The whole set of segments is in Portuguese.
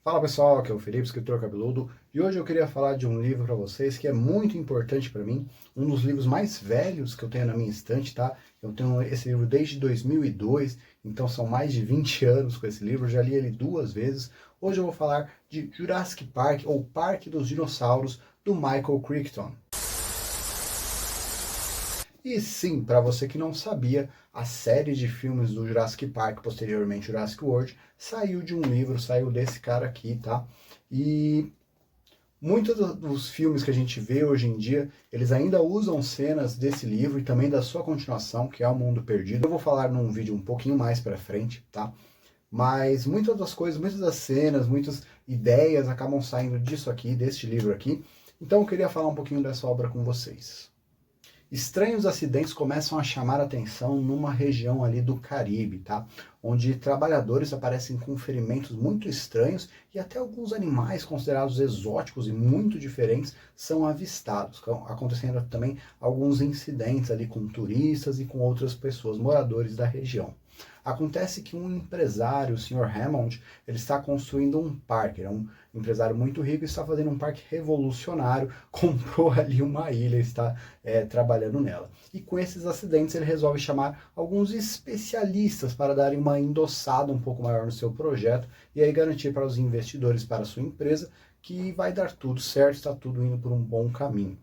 Fala pessoal, aqui é o Felipe, escritor cabeludo, e hoje eu queria falar de um livro para vocês que é muito importante para mim, um dos livros mais velhos que eu tenho na minha estante, tá? Eu tenho esse livro desde 2002, então são mais de 20 anos com esse livro, eu já li ele 2 vezes. Hoje eu vou falar de Jurassic Park, ou Parque dos Dinossauros, do Michael Crichton. E sim, para você que não sabia, a série de filmes do Jurassic Park, posteriormente Jurassic World, saiu de um livro, saiu desse cara aqui, tá? E muitos dos filmes que a gente vê hoje em dia, eles ainda usam cenas desse livro e também da sua continuação, que é O Mundo Perdido. Eu vou falar num vídeo um pouquinho mais para frente, tá? Mas muitas das coisas, muitas das cenas, muitas ideias acabam saindo disso aqui, deste livro aqui. Então eu queria falar um pouquinho dessa obra com vocês. Estranhos acidentes começam a chamar a atenção numa região ali do Caribe, tá? Onde trabalhadores aparecem com ferimentos muito estranhos e até alguns animais considerados exóticos e muito diferentes são avistados, acontecendo também alguns incidentes ali com turistas e com outras pessoas, moradores da região. Acontece que um empresário, o Sr. Hammond, ele está construindo um parque, é um empresário muito rico e está fazendo um parque revolucionário, comprou ali uma ilha e está trabalhando nela. E com esses acidentes ele resolve chamar alguns especialistas para darem uma endossada um pouco maior no seu projeto e aí garantir para os investidores, para a sua empresa, que vai dar tudo certo, está tudo indo por um bom caminho.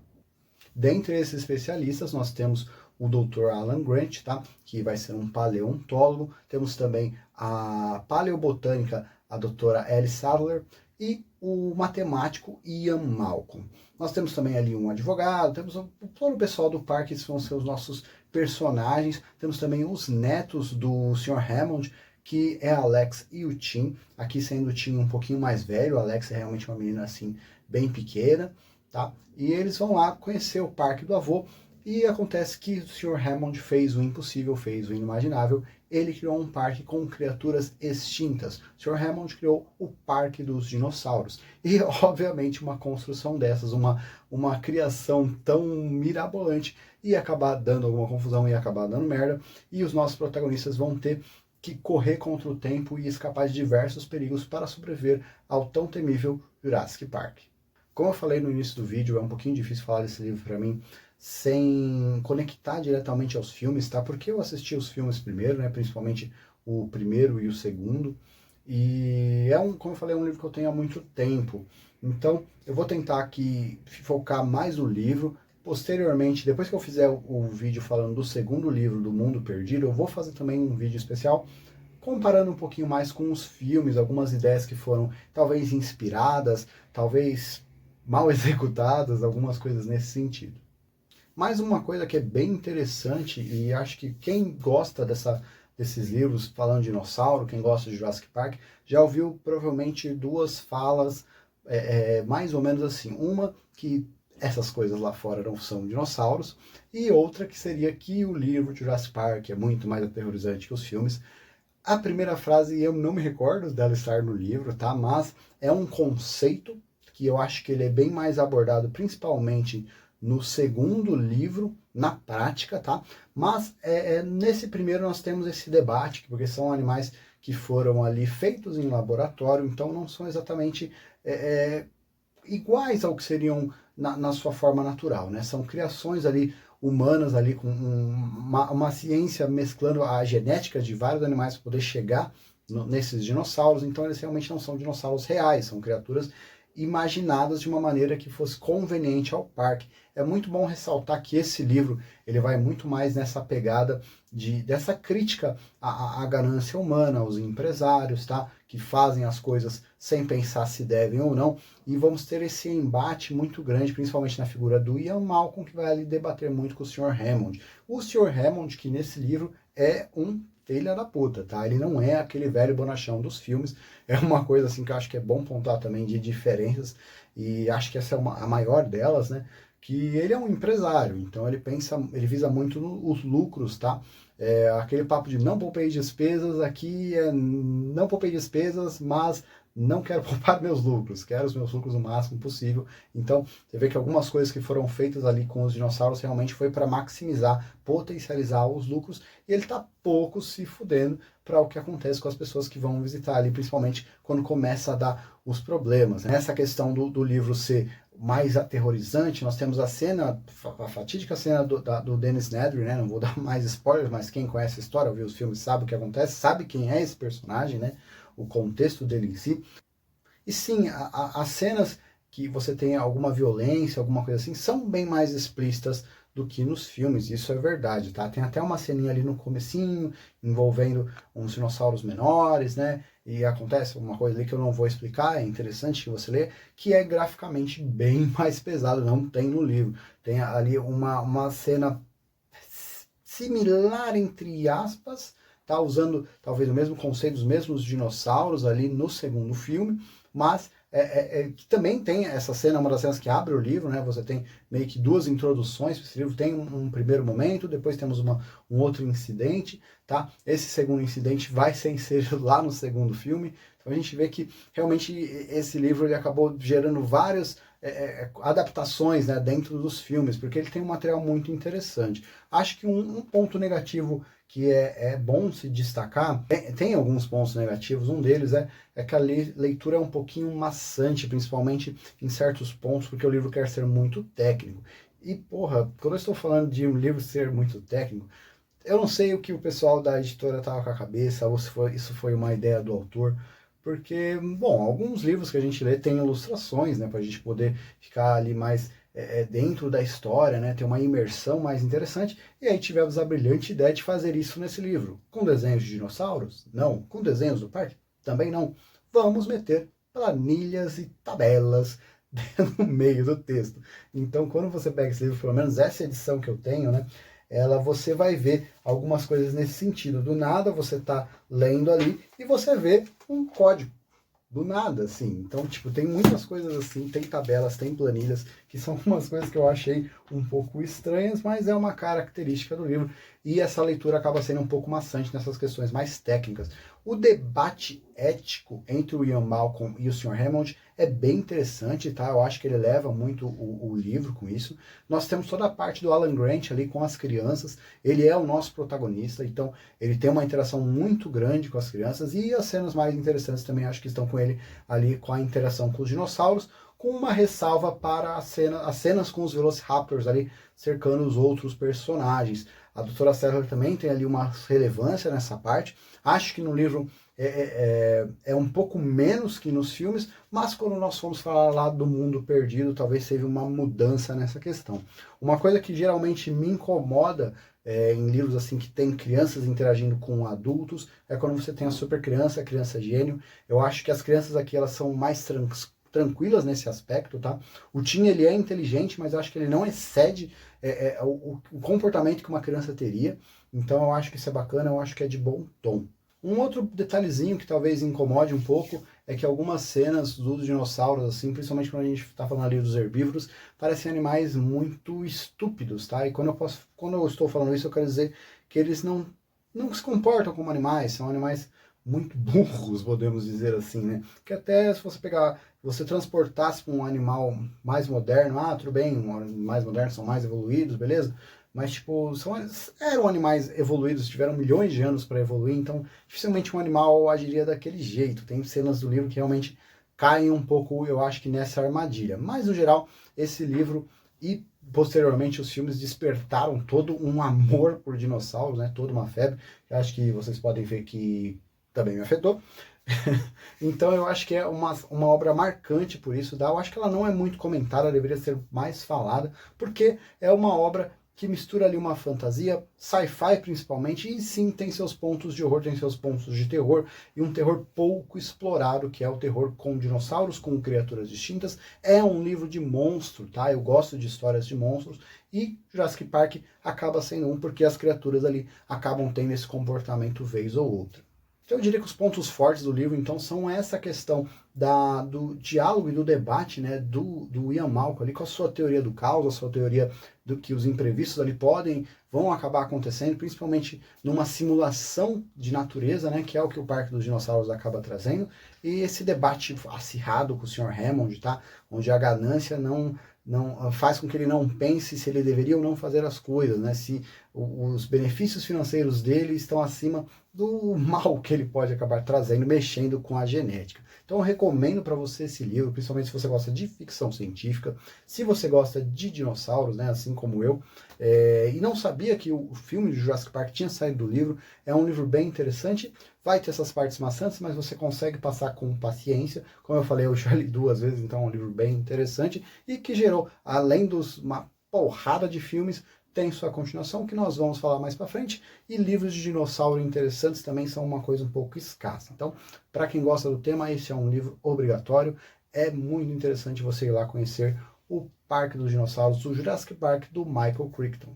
Dentre esses especialistas, nós temos o Dr. Alan Grant, tá? Que vai ser um paleontólogo. Temos também a paleobotânica, a doutora Ellie Sadler, e o matemático Ian Malcolm. Nós temos também ali um advogado, temos todo o pessoal do parque, que vão ser os nossos personagens. Temos também os netos do Sr. Hammond, que é a Alex e o Tim. Aqui sendo o Tim um pouquinho mais velho, a Alex é realmente uma menina assim, bem pequena. Tá? E eles vão lá conhecer o parque do avô e acontece que o Sr. Hammond fez o impossível, fez o inimaginável. Ele criou um parque com criaturas extintas. O Sr. Hammond criou o Parque dos Dinossauros. E, obviamente, uma construção dessas, uma criação tão mirabolante, ia acabar dando alguma confusão, ia acabar dando merda. E os nossos protagonistas vão ter que correr contra o tempo e escapar de diversos perigos para sobreviver ao tão temível Jurassic Park. Como eu falei no início do vídeo, é um pouquinho difícil falar desse livro para mim sem conectar diretamente aos filmes, tá? Porque eu assisti os filmes primeiro, né? Principalmente o primeiro e o segundo. E como eu falei, é um livro que eu tenho há muito tempo. Então, eu vou tentar aqui focar mais no livro. Posteriormente, depois que eu fizer o vídeo falando do segundo livro, do Mundo Perdido, eu vou fazer também um vídeo especial comparando um pouquinho mais com os filmes, algumas ideias que foram talvez inspiradas, talvez mal executadas, algumas coisas nesse sentido. Mais uma coisa que é bem interessante, e acho que quem gosta desses livros falando de dinossauro, quem gosta de Jurassic Park, já ouviu provavelmente duas falas mais ou menos assim. Uma que essas coisas lá fora não são dinossauros, e outra que seria que o livro de Jurassic Park é muito mais aterrorizante que os filmes. A primeira frase eu não me recordo dela estar no livro, tá? Mas é um conceito que eu acho que ele é bem mais abordado, principalmente no segundo livro, na prática, tá? Mas nesse primeiro nós temos esse debate, porque são animais que foram ali feitos em laboratório, então não são exatamente iguais ao que seriam na sua forma natural, né? São criações ali humanas ali com uma ciência mesclando a genética de vários animais para poder chegar nesses dinossauros. Então eles realmente não são dinossauros reais, são criaturas imaginadas de uma maneira que fosse conveniente ao parque. É muito bom ressaltar que esse livro ele vai muito mais nessa pegada dessa crítica à ganância humana, aos empresários, tá? Que fazem as coisas sem pensar se devem ou não. E vamos ter esse embate muito grande, principalmente na figura do Ian Malcolm, que vai ali debater muito com o Sr. Hammond. O Sr. Hammond, que nesse livro é um filha da puta, tá? Ele não é aquele velho bonachão dos filmes. É uma coisa assim que eu acho que é bom pontuar também de diferenças, e acho que essa é a maior delas, né? Que ele é um empresário, então ele visa muito os lucros, tá? Aquele papo de não poupei despesas, aqui não poupei despesas, mas não quero poupar meus lucros, quero os meus lucros o máximo possível. Então, você vê que algumas coisas que foram feitas ali com os dinossauros realmente foi para maximizar, potencializar os lucros, e ele está pouco se fudendo para o que acontece com as pessoas que vão visitar ali, principalmente quando começa a dar os problemas. Nessa questão do livro ser mais aterrorizante, nós temos a cena, a fatídica cena do Dennis Nedry, né? Não vou dar mais spoilers, mas quem conhece a história, viu os filmes, sabe o que acontece, sabe quem é esse personagem, né? O contexto dele em si. E sim, as cenas que você tem alguma violência, alguma coisa assim, são bem mais explícitas do que nos filmes, isso é verdade, tá? Tem até uma ceninha ali no comecinho, envolvendo uns dinossauros menores, né? E acontece uma coisa ali que eu não vou explicar, é interessante que você lê, que é graficamente bem mais pesado, não tem no livro. Tem ali uma cena similar, entre aspas, tá? Usando talvez o mesmo conceito, os mesmos dinossauros ali no segundo filme, mas que também tem essa cena, uma das cenas que abre o livro, né? Você tem meio que duas introduções, esse livro tem um primeiro momento, depois temos um outro incidente, tá? Esse segundo incidente vai ser inserido lá no segundo filme, então a gente vê que realmente esse livro ele acabou gerando várias adaptações, né, dentro dos filmes, porque ele tem um material muito interessante. Acho que um ponto negativo que é bom se destacar, tem alguns pontos negativos, um deles é que a leitura é um pouquinho maçante, principalmente em certos pontos, porque o livro quer ser muito técnico. E, porra, quando eu estou falando de um livro ser muito técnico, eu não sei o que o pessoal da editora estava com a cabeça, ou se isso foi uma ideia do autor, porque, bom, alguns livros que a gente lê têm ilustrações, né, para a gente poder ficar ali mais dentro da história, né, ter uma imersão mais interessante, e aí tivemos a brilhante ideia de fazer isso nesse livro. Com desenhos de dinossauros? Não. Com desenhos do parque? Também não. Vamos meter planilhas e tabelas no meio do texto. Então, quando você pega esse livro, pelo menos essa edição que eu tenho, né, você vai ver algumas coisas nesse sentido. Do nada você está lendo ali e você vê um código. Do nada, assim. Então, tipo, tem muitas coisas assim, tem tabelas, tem planilhas, que são umas coisas que eu achei um pouco estranhas, mas é uma característica do livro. E essa leitura acaba sendo um pouco maçante nessas questões mais técnicas. O debate ético entre o Ian Malcolm e o Sr. Hammond é bem interessante, tá? Eu acho que ele leva muito o livro com isso. Nós temos toda a parte do Alan Grant ali com as crianças. Ele é o nosso protagonista, então ele tem uma interação muito grande com as crianças. E as cenas mais interessantes também acho que estão com ele ali, com a interação com os dinossauros, com uma ressalva para as cenas com os Velociraptors ali cercando os outros personagens. A doutora Serra também tem ali uma relevância nessa parte. Acho que no livro é um pouco menos que nos filmes, mas quando nós formos falar lá do Mundo Perdido, talvez seja uma mudança nessa questão. Uma coisa que geralmente me incomoda em livros assim que tem crianças interagindo com adultos é quando você tem a super criança, a criança gênio. Eu acho que as crianças aqui elas são mais tranquilas nesse aspecto, tá? O Tim ele é inteligente, mas eu acho que ele não excede o comportamento que uma criança teria. Então eu acho que isso é bacana, eu acho que é de bom tom. Um outro detalhezinho que talvez incomode um pouco é que algumas cenas dos dinossauros, assim, principalmente quando a gente está falando ali dos herbívoros, parecem animais muito estúpidos, tá? E quando eu estou falando isso, eu quero dizer que eles não se comportam como animais, são animais muito burros, podemos dizer assim, né? Que até se você transportasse para um animal mais moderno, tudo bem, mais modernos são mais evoluídos, beleza? Mas, tipo, eram animais evoluídos, tiveram milhões de anos para evoluir, então dificilmente um animal agiria daquele jeito. Tem cenas do livro que realmente caem um pouco, eu acho que nessa armadilha. Mas, no geral, esse livro e posteriormente os filmes despertaram todo um amor por dinossauros, né? Toda uma febre. Eu acho que vocês podem ver que também me afetou. Então eu acho que é uma obra marcante por isso. Eu acho que ela não é muito comentada, deveria ser mais falada, porque é uma obra que mistura ali uma fantasia, sci-fi principalmente, e sim tem seus pontos de horror, tem seus pontos de terror, e um terror pouco explorado, que é o terror com dinossauros, com criaturas distintas. É um livro de monstro, tá? Eu gosto de histórias de monstros, e Jurassic Park acaba sendo porque as criaturas ali acabam tendo esse comportamento vez ou outra. Então eu diria que os pontos fortes do livro, então, são essa questão do diálogo e do debate, né, do Ian Malcolm ali com a sua teoria do caos, a sua teoria do que os imprevistos ali vão acabar acontecendo, principalmente numa simulação de natureza, né, que é o que o Parque dos Dinossauros acaba trazendo, e esse debate acirrado com o Sr. Hammond, tá, onde a ganância não faz com que ele não pense se ele deveria ou não fazer as coisas, né? Se os benefícios financeiros dele estão acima do mal que ele pode acabar trazendo, mexendo com a genética. Então eu recomendo para você esse livro, principalmente se você gosta de ficção científica, se você gosta de dinossauros, né, assim como eu, e não sabia que o filme de Jurassic Park tinha saído do livro. É um livro bem interessante, vai ter essas partes maçantes, mas você consegue passar com paciência. Como eu falei, eu já li 2 vezes, então é um livro bem interessante e que gerou, além dos uma porrada de filmes, tem sua continuação, que nós vamos falar mais para frente, e livros de dinossauro interessantes também são uma coisa um pouco escassa. Então, para quem gosta do tema, esse é um livro obrigatório. É muito interessante você ir lá conhecer o Parque dos Dinossauros, o Jurassic Park, do Michael Crichton.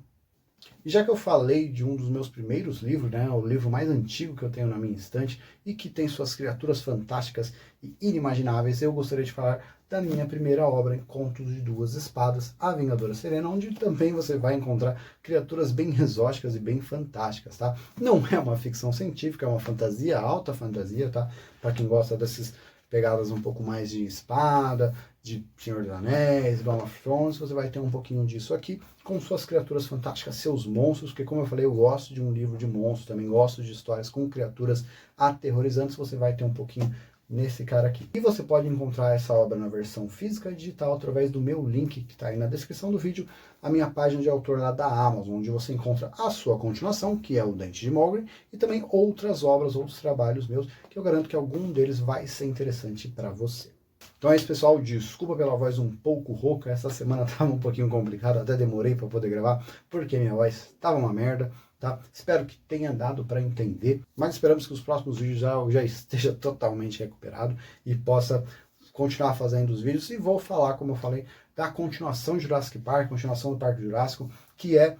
E já que eu falei de um dos meus primeiros livros, né, o livro mais antigo que eu tenho na minha estante e que tem suas criaturas fantásticas e inimagináveis, eu gostaria de falar da minha primeira obra, Contos de Duas Espadas, A Vingadora Serena, onde também você vai encontrar criaturas bem exóticas e bem fantásticas, tá? Não é uma ficção científica, é uma fantasia, alta fantasia, tá? Para quem gosta dessas pegadas um pouco mais de espada, de Senhor dos Anéis, Game of Thrones, você vai ter um pouquinho disso aqui, com suas criaturas fantásticas, seus monstros, porque como eu falei, eu gosto de um livro de monstros, também gosto de histórias com criaturas aterrorizantes, você vai ter um pouquinho nesse cara aqui. E você pode encontrar essa obra na versão física e digital através do meu link, que está aí na descrição do vídeo, a minha página de autor lá da Amazon, onde você encontra a sua continuação, que é o Dente de Mowgli, e também outras obras, outros trabalhos meus, que eu garanto que algum deles vai ser interessante para você. Então é isso, pessoal, desculpa pela voz um pouco rouca, essa semana estava um pouquinho complicada, até demorei para poder gravar, porque minha voz estava uma merda, tá? Espero que tenha dado para entender, mas esperamos que os próximos vídeos já esteja totalmente recuperado e possa continuar fazendo os vídeos, e vou falar, como eu falei, da continuação de Jurassic Park, continuação do Parque Jurássico, que é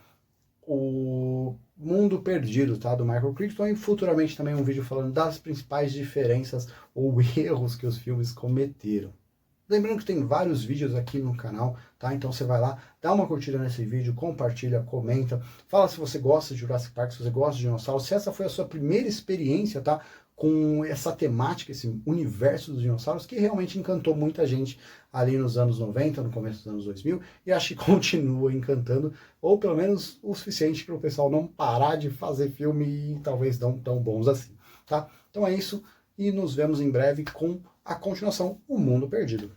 o Mundo Perdido, tá? Do Michael Crichton, e futuramente também um vídeo falando das principais diferenças ou erros que os filmes cometeram. Lembrando que tem vários vídeos aqui no canal, tá? Então você vai lá, dá uma curtida nesse vídeo, compartilha, comenta, fala se você gosta de Jurassic Park, se você gosta de dinossauros, se essa foi a sua primeira experiência, tá? Com essa temática, esse universo dos dinossauros, que realmente encantou muita gente ali nos anos 90, no começo dos anos 2000, e acho que continua encantando, ou pelo menos o suficiente para o pessoal não parar de fazer filme e talvez não tão bons assim, tá? Então é isso, e nos vemos em breve com a continuação, O Mundo Perdido.